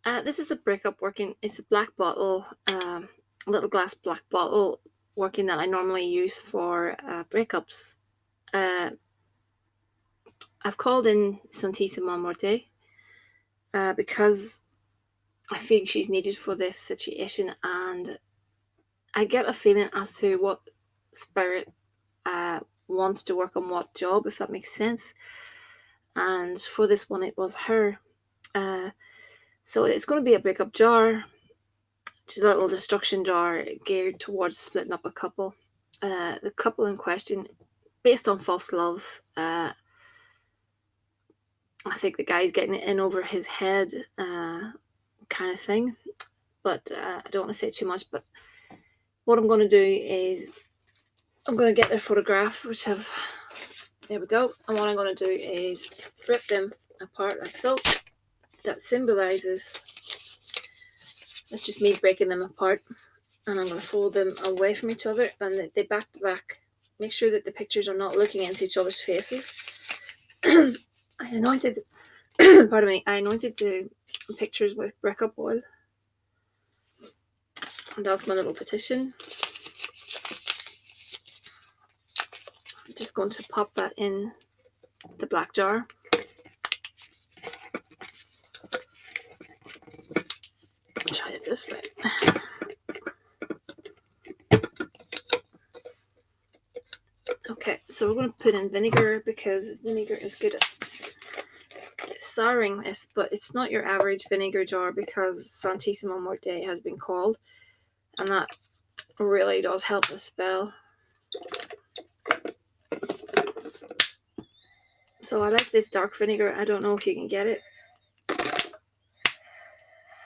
This is a breakup working. It's a black bottle, little glass black bottle working that I normally use for breakups. I've called in Santisima Muerte because I feel she's needed for this situation, and I get a feeling as to what spirit wants to work on what job, if that makes sense. And for this one, it was her. So it's going to be a breakup jar. It's a little destruction jar geared towards splitting up a couple. The couple in question, based on false love, I think the guy's getting it in over his head, kind of thing. But I don't want to say too much. But what I'm going to do is I'm going to get their photographs, which have, there we go. And what I'm going to do is rip them apart like so. That symbolizes, that's just me breaking them apart. And I'm going to fold them away from each other, and they back to back. Make sure that the pictures are not looking into each other's faces. I anointed, pardon me, I anointed the pictures with breakup oil. And that's my little petition. I'm just going to pop that in the black jar. Try it this way. Okay, so we're going to put in vinegar because vinegar is good at souring this, but it's not your average vinegar jar because Santisima Muerte has been called, and that really does help the spell. So I like this dark vinegar. I don't know if you can get it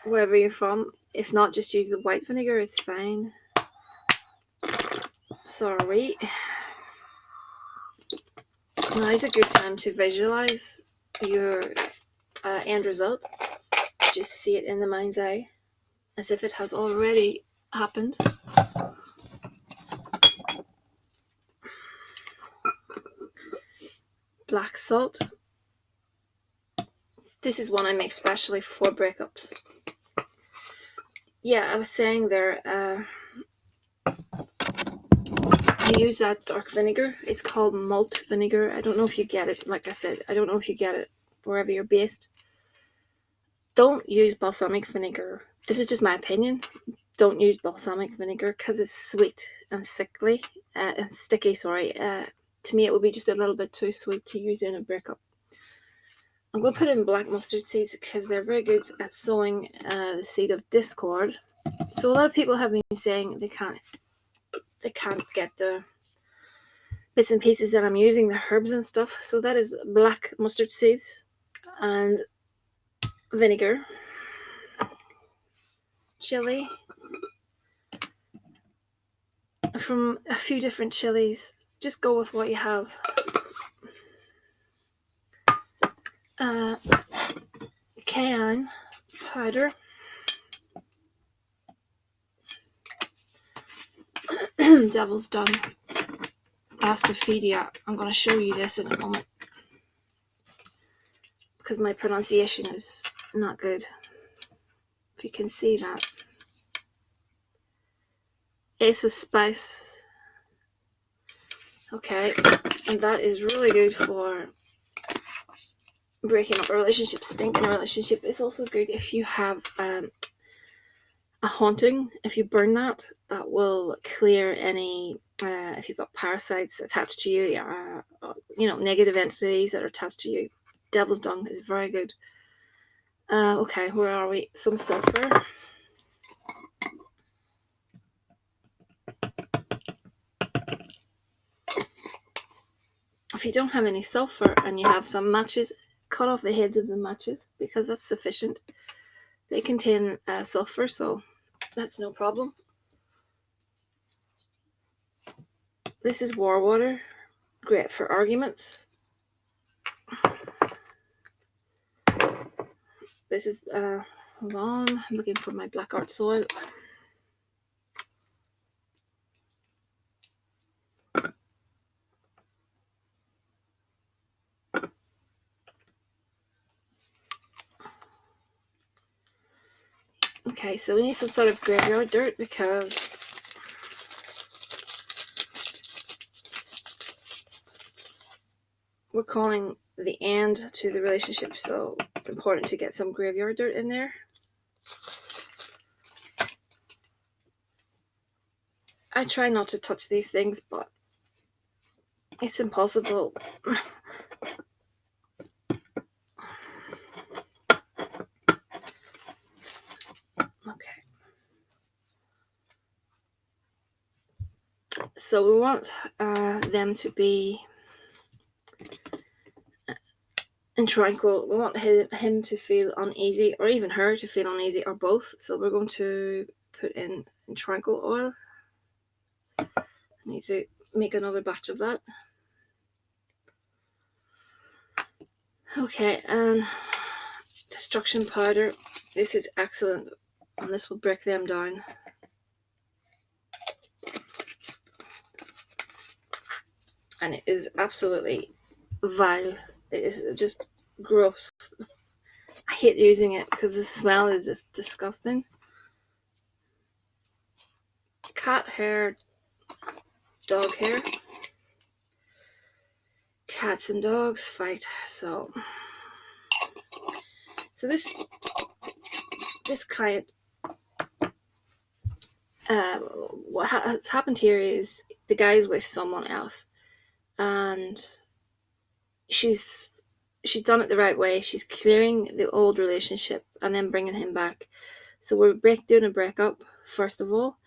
wherever you're from. If not, just use the white vinegar, it's fine. Sorry. Now is a good time to visualize your end result. Just see it in the mind's eye as if it has already happened. Black salt. This is one I make specially for breakups. Yeah, I was saying there, I use that dark vinegar. It's called malt vinegar. I don't know if you get it. Like I said, I don't know if you get it wherever you're based. Don't use balsamic vinegar. This is just my opinion. Don't use balsamic vinegar because it's sweet and sickly and sticky. Sorry. To me, it would be just a little bit too sweet to use in a breakup. I'm going to put in black mustard seeds because they're very good at sowing the seed of discord. So a lot of people have been saying they can't get the bits and pieces that I'm using, the herbs and stuff. So that is black mustard seeds and vinegar, chili from a few different chilies. Just go with what you have. Cayenne powder. Devil's dung. Astaphydia. I'm going to show you this in a moment because my pronunciation is not good. If you can see that. Ace of spice. Okay, and that is really good for breaking up a relationship, stinking a relationship. It's also good if you have a haunting. If you burn that, that will clear any, if you've got parasites attached to you, negative entities that are attached to you. Devil's dung is very good. Okay, where are we? Some sulfur. If you don't have any sulfur and you have some matches, cut off the heads of the matches because that's sufficient. They contain sulfur, so that's no problem. This is war water, great for arguments. This is, hold on, I'm looking for my black art soil. Okay, so we need some sort of graveyard dirt because we're calling the end to the relationship, so it's important to get some graveyard dirt in there. I try not to touch these things, but it's impossible. Okay. So we want them to be in tranquil. We want him to feel uneasy, or even her to feel uneasy, or both. So we're going to put in tranquil oil. I need to make another batch of that. Okay, and destruction powder. This is excellent, and this will break them down. And it is absolutely vile. It is just gross. I hate using it because the smell is just disgusting. Cat hair, dog hair. Cats and dogs fight. So this client, what has happened here is the guy's with someone else, and she's done it the right way. She's clearing the old relationship and then bringing him back. So we're doing a breakup first of all,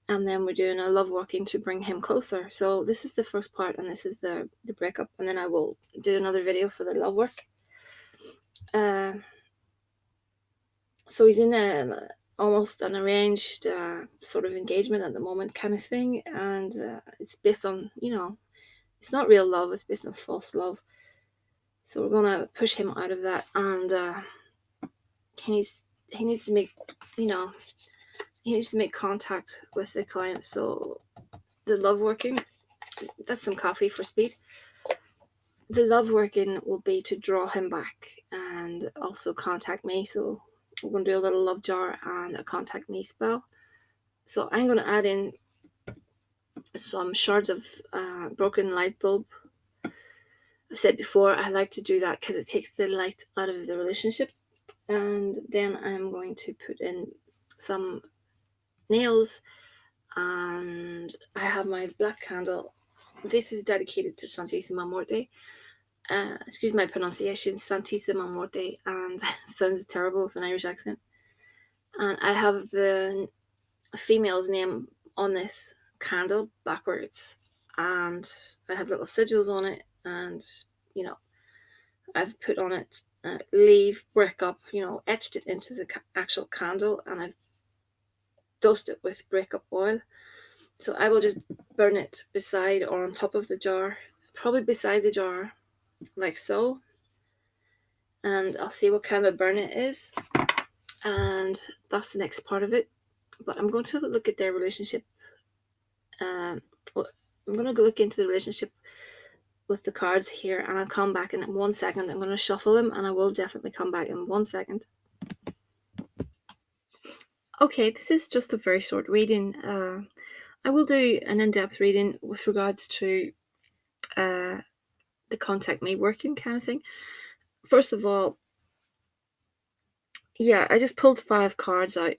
and then we're doing a love working to bring him closer. So this is the first part, and this is the breakup, and then I will do another video for the love work. So he's in almost an arranged sort of engagement at the moment kind of thing, and it's based on, it's not real love, it's based on false love. So we're gonna push him out of that, and he needs to make, he needs to make contact with the client. So the love working, that's some coffee for speed. The love working will be to draw him back and also contact me. So we're going to do a little love jar and a contact me spell. So I'm going to add in some shards of broken light bulb. I've said before, I like to do that because it takes the light out of the relationship. And then I'm going to put in some nails, and I have my black candle. This is dedicated to Santisima Muerte. Excuse my pronunciation, Santisima Muerte, and sounds terrible with an Irish accent. And I have the female's name on this candle backwards, and I have little sigils on it, and I've put on it leave, break up, etched it into the actual candle, and I've dosed it with breakup oil. So I will just burn it beside or on top of the jar, probably beside the jar, like so. And I'll see what kind of burn it is. And that's the next part of it. But I'm going to look at their relationship. I'm going to go look into the relationship with the cards here, and I'll come back in 1 second. I'm going to shuffle them, and I will definitely come back in 1 second. Okay, this is just a very short reading. I will do an in-depth reading with regards to the contact me working kind of thing. First of all, yeah, I just pulled 5 cards out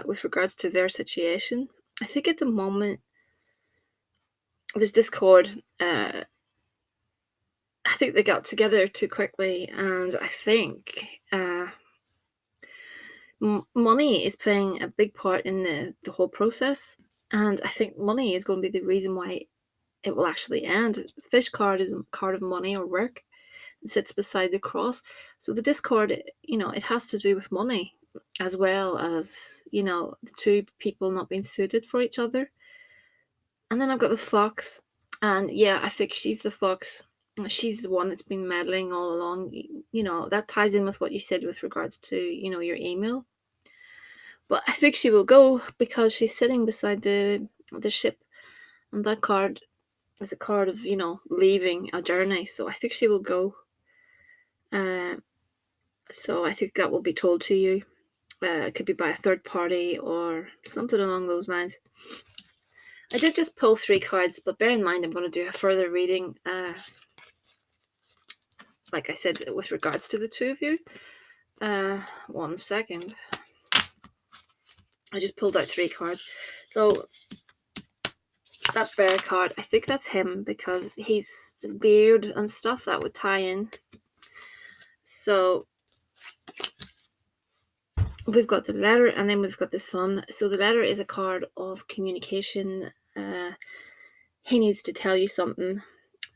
with regards to their situation. I think at the moment there's discord. I think they got together too quickly, and I think money is playing a big part in the whole process. And I think money is going to be the reason why it will actually end. The fish card is a card of money or work. It sits beside the cross. So the discord, it has to do with money, as well as, the two people not being suited for each other. And then I've got the fox. And yeah, I think she's the fox. She's the one that's been meddling all along. That ties in with what you said with regards to, your email. But I think she will go because she's sitting beside the ship. And that card is a card of, leaving a journey. So I think she will go. So I think that will be told to you. It could be by a third party or something along those lines. I did just pull 3 cards, but bear in mind I'm going to do a further reading, like I said, with regards to the two of you. 1 second. I just pulled out 3 cards. So that bear card, I think that's him because he's beard and stuff that would tie in. So we've got the letter and then we've got the sun. So the letter is a card of communication. He needs to tell you something.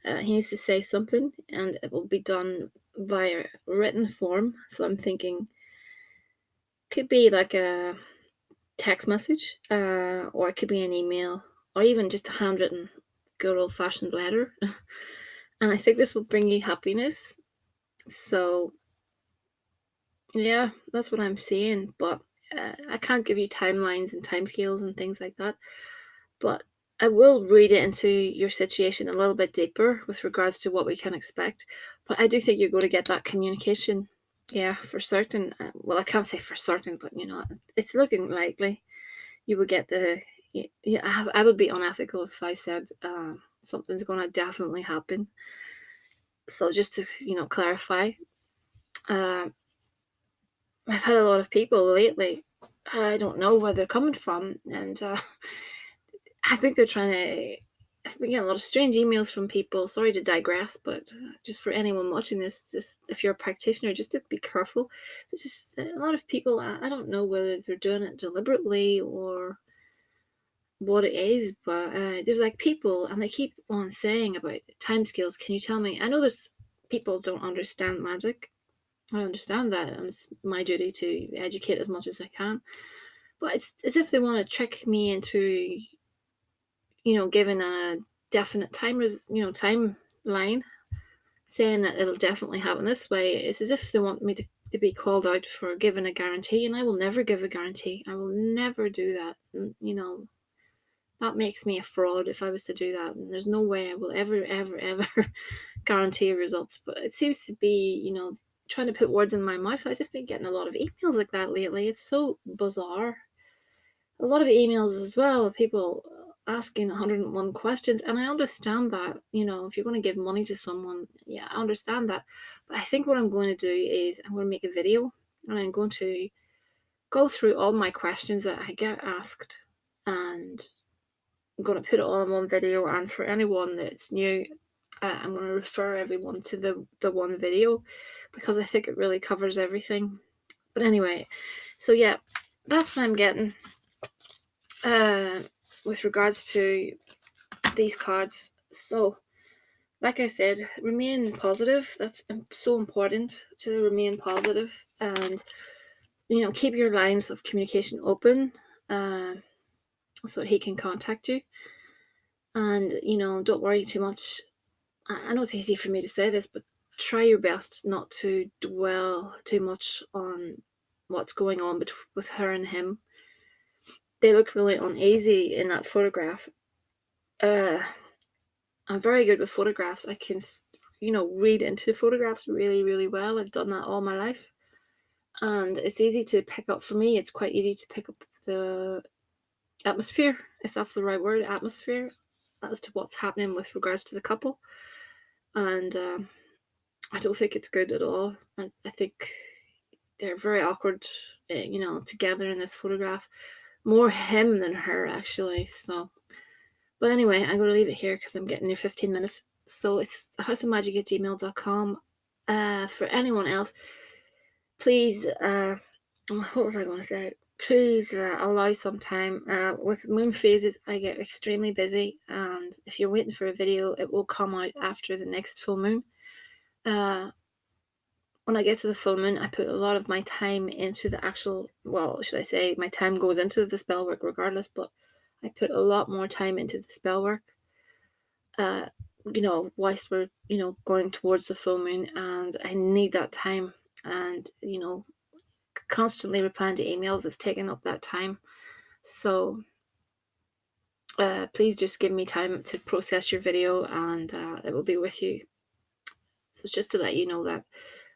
He needs to say something, and it will be done via written form. So I'm thinking could be like a text message, or it could be an email, or even just a handwritten, good old-fashioned letter. And I think this will bring you happiness. So yeah, that's what I'm seeing. But I can't give you timelines and timescales and things like that. But I will read it into your situation a little bit deeper with regards to what we can expect. But I do think you're going to get that communication. Yeah, for certain. Well, I can't say for certain, but it's looking likely you will get the. Yeah, I would be unethical if I said something's going to definitely happen. So just to clarify, uh, I've had a lot of people lately. I don't know where they're coming from, and I think they're trying to. I've been getting a lot of strange emails from people. Sorry to digress, but just for anyone watching this, just if you're a practitioner, just to be careful. It's just a lot of people. I don't know whether they're doing it deliberately or what it is, but there's like people, and they keep on saying about timescales. Can you tell me? I know there's people don't understand magic. I understand that, and it's my duty to educate as much as I can. But it's as if they want to trick me into given a definite timeline, saying that it'll definitely happen this way. It's as if they want me to be called out for giving a guarantee, and I will never give a guarantee. I will never do that. And, that makes me a fraud if I was to do that. And there's no way I will ever, ever, ever guarantee results. But it seems to be, trying to put words in my mouth. I've just been getting a lot of emails like that lately. It's so bizarre. A lot of emails as well of people asking 101 questions, and I understand that if you're going to give money to someone, yeah, I understand that. But I think what I'm going to do is I'm going to make a video, and I'm going to go through all my questions that I get asked, and I'm going to put it all in one video. And for anyone that's new, I'm going to refer everyone to the one video because I think it really covers everything. But anyway, so yeah, that's what I'm getting with regards to these cards. So like I said, remain positive. That's so important, to remain positive, and keep your lines of communication open, so that he can contact you. And don't worry too much. I know it's easy for me to say this, but try your best not to dwell too much on what's going on with her and him. They look really uneasy in that photograph. I'm very good with photographs. I can, read into photographs really, really well. I've done that all my life. And it's easy to pick up, for me, it's quite easy to pick up the atmosphere, if that's the right word, atmosphere, as to what's happening with regards to the couple. And I don't think it's good at all. I think they're very awkward, together in this photograph. More him than her, actually. So, but anyway, I'm going to leave it here because I'm getting near 15 minutes. So it's thehouseofmagick@gmail.com. For anyone else, please, what was I going to say? Please allow some time. With moon phases, I get extremely busy, and if you're waiting for a video, it will come out after the next full moon. When I get to the full moon, I put a lot of my time into the actual, well, should I say, my time goes into the spell work regardless, but I put a lot more time into the spell work, whilst we're, going towards the full moon, and I need that time. And, constantly replying to emails is taking up that time. So please just give me time to process your video, and it will be with you. So just to let you know that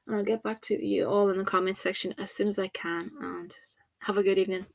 And I'll get back to you all in the comments section as soon as I can. And have a good evening.